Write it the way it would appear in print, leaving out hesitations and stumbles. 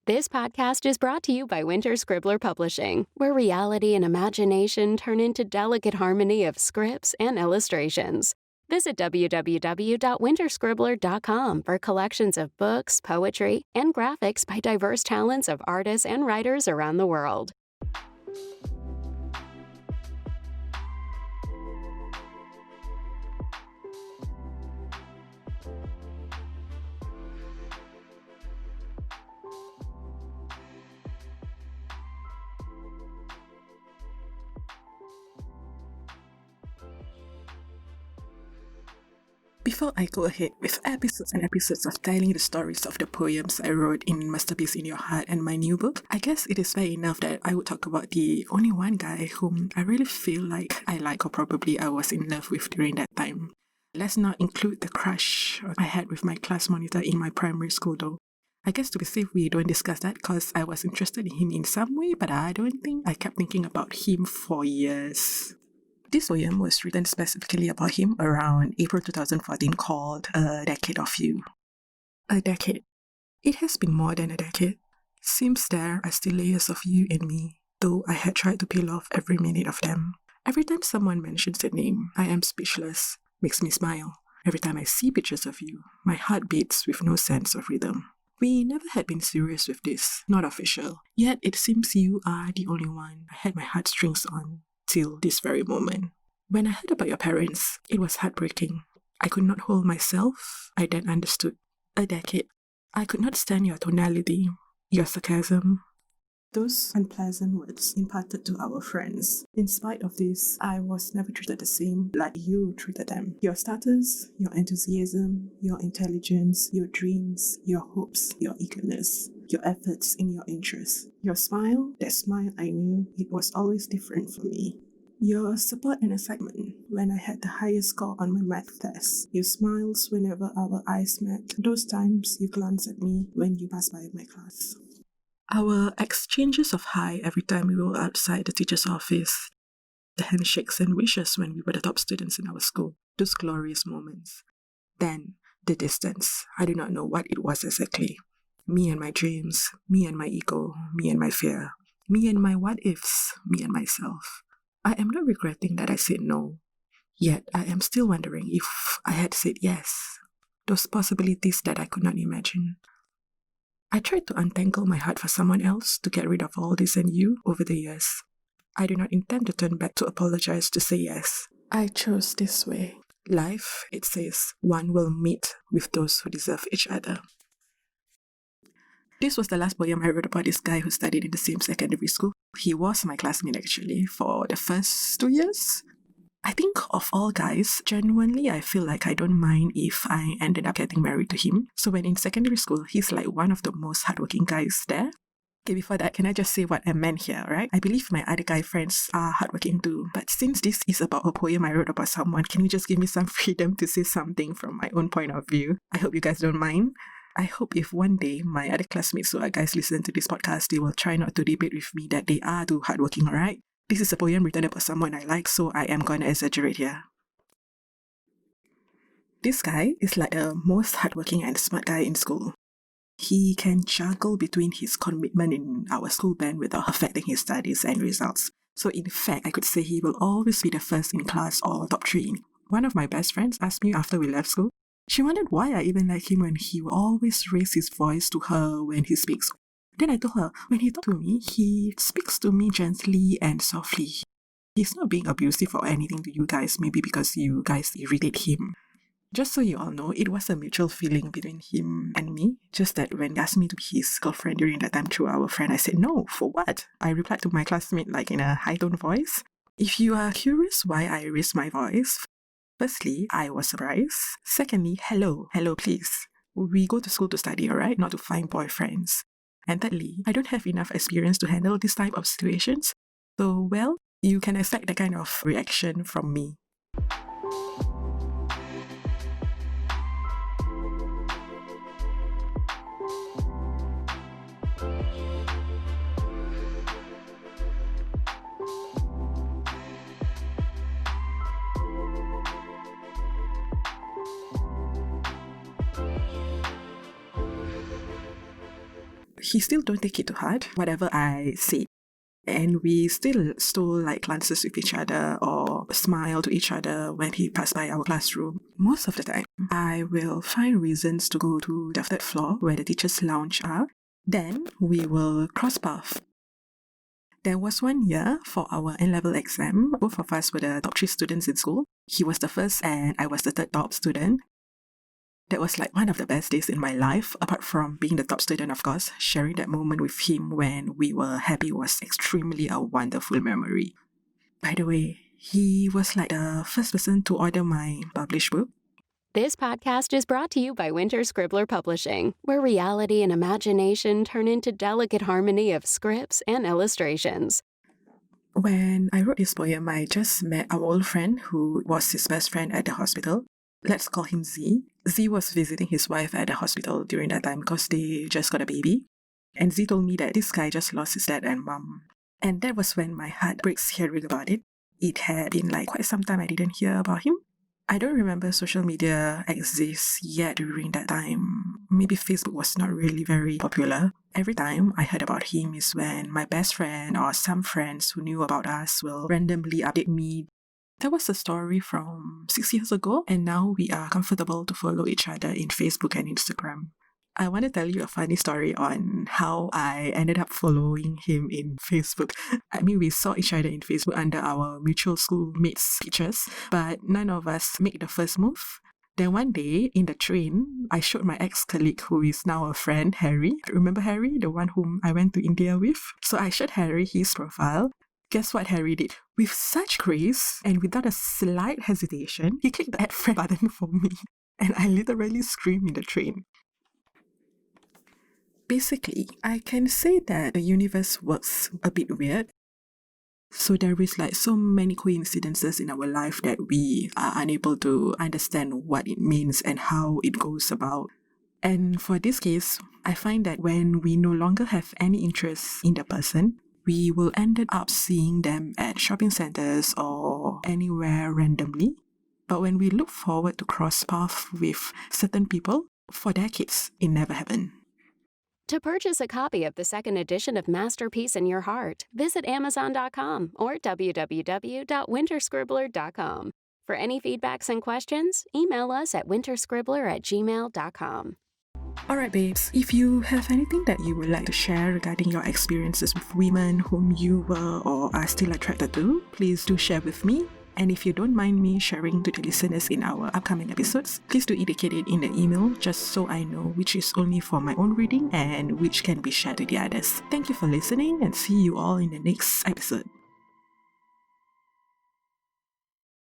This podcast is brought to you by Winter Scribbler Publishing, where reality and imagination turn into delicate harmony of scripts and illustrations. Visit www.winterscribbler.com for collections of books, poetry, and graphics by diverse talents of artists and writers around the world. Before I go ahead with episodes and episodes of telling the stories of the poems I wrote in Masterpiece in Your Heart and my new book, I guess it is fair enough that I would talk about the only one guy whom I really feel like I like, or probably I was in love with during that time. Let's not include the crush I had with my class monitor in my primary school though. I guess to be safe we don't discuss that because I was interested in him in some way, but I don't think I kept thinking about him for years. This poem was written specifically about him around April 2014, called A Decade of You. A decade. It has been more than a decade. Seems there are still layers of you in me, though I had tried to peel off every minute of them. Every time someone mentions your name, I am speechless. Makes me smile. Every time I see pictures of you, my heart beats with no sense of rhythm. We never had been serious with this, not official. Yet it seems you are the only one I had my heartstrings on. Till this very moment. When I heard about your parents, it was heartbreaking. I could not hold myself. I then understood. A decade. I could not stand your tonality, your sarcasm. Those unpleasant words imparted to our friends. In spite of this, I was never treated the same like you treated them. Your status, your enthusiasm, your intelligence, your dreams, your hopes, your eagerness, your efforts in your interests. Your smile, that smile I knew, it was always different for me. Your support and excitement when I had the highest score on my math test. Your smiles whenever our eyes met. Those times you glanced at me when you passed by my class. Our exchanges of hi every time we were outside the teacher's office. The handshakes and wishes when we were the top students in our school. Those glorious moments. Then, the distance. I do not know what it was exactly. Me and my dreams. Me and my ego. Me and my fear. Me and my what-ifs. Me and myself. I am not regretting that I said no. Yet, I am still wondering if I had said yes. Those possibilities that I could not imagine. I tried to untangle my heart for someone else to get rid of all this and you over the years. I do not intend to turn back to apologize to say yes. I chose this way. Life, it says, one will meet with those who deserve each other. This was the last poem I wrote about this guy who studied in the same secondary school. He was my classmate actually for the first 2 years. I think of all guys, genuinely I feel like I don't mind if I ended up getting married to him. So when in secondary school, he's like one of the most hardworking guys there. Okay, before that, can I just say what I meant here, right? I believe my other guy friends are hardworking too. But since this is about a poem I wrote about someone, can you just give me some freedom to say something from my own point of view? I hope you guys don't mind. I hope if one day my other classmates who are guys listen to this podcast, they will try not to debate with me that they are too hardworking, alright? This is a poem written about someone I like, so I am gonna exaggerate here. This guy is like the most hardworking and smart guy in school. He can juggle between his commitment in our school band without affecting his studies and results. So in fact, I could say he will always be the first in class or top 3. One of my best friends asked me after we left school, she wondered why I even like him when he will always raise his voice to her when he speaks. Then I told her, when he talks to me, he speaks to me gently and softly. He's not being abusive or anything to you guys, maybe because you guys irritate him. Just so you all know, it was a mutual feeling between him and me. Just that when he asked me to be his girlfriend during that time through our friend, I said, no, for what? I replied to my classmate like in a high-tone voice. If you are curious why I raised my voice, firstly, I was surprised. Secondly, hello please. We go to school to study, alright? Not to find boyfriends. And thirdly, I don't have enough experience to handle this type of situations. So, well, you can expect that kind of reaction from me. he still don't take it to heart, whatever I say. And we still stole like glances with each other or smile to each other when he passed by our classroom. Most of the time, I will find reasons to go to the third floor where the teachers' lounge are. Then we will cross paths. There was one year for our N-level exam. Both of us were the top 3 students in school. He was the first and I was the third top student. That was like one of the best days in my life, apart from being the top student, of course. Sharing that moment with him when we were happy was extremely a wonderful memory. By the way, he was like the first person to order my published book. This podcast is brought to you by Scribbler Publishing, where reality and imagination turn into delicate harmony of scripts and illustrations. When I wrote this poem, I just met our old friend who was his best friend at the hospital. Let's call him Z. Z was visiting his wife at the hospital during that time because they just got a baby. And Z told me that this guy just lost his dad and mom. And that was when my heart breaks hearing about it. It had been like quite some time I didn't hear about him. I don't remember social media exists yet during that time. Maybe Facebook was not really very popular. Every time I heard about him is when my best friend or some friends who knew about us will randomly update me. That was a story from 6 years ago, and now we are comfortable to follow each other in Facebook and Instagram. I want to tell you a funny story on how I ended up following him in Facebook. I mean, we saw each other in Facebook under our mutual schoolmates' pictures, but none of us made the first move. Then one day, in the train, I showed my ex-colleague who is now a friend, Harry. Remember Harry, the one whom I went to India with? So I showed Harry his profile. Guess what Harry did? With such grace and without a slight hesitation, he clicked the add friend button for me. And I literally screamed in the train. Basically, I can say that the universe works a bit weird. So there is like so many coincidences in our life that we are unable to understand what it means and how it goes about. And for this case, I find that when we no longer have any interest in the person, we will end up seeing them at shopping centers or anywhere randomly. But when we look forward to cross paths with certain people, for decades, it never happened. To purchase a copy of the second edition of Masterpiece in Your Heart, visit Amazon.com or www.winterscribbler.com. For any feedbacks and questions, email us at winterscribbler@gmail.com. Alright babes, if you have anything that you would like to share regarding your experiences with women whom you were or are still attracted to, please do share with me. And if you don't mind me sharing to the listeners in our upcoming episodes, please do indicate it in the email just so I know which is only for my own reading and which can be shared to the others. Thank you for listening and see you all in the next episode.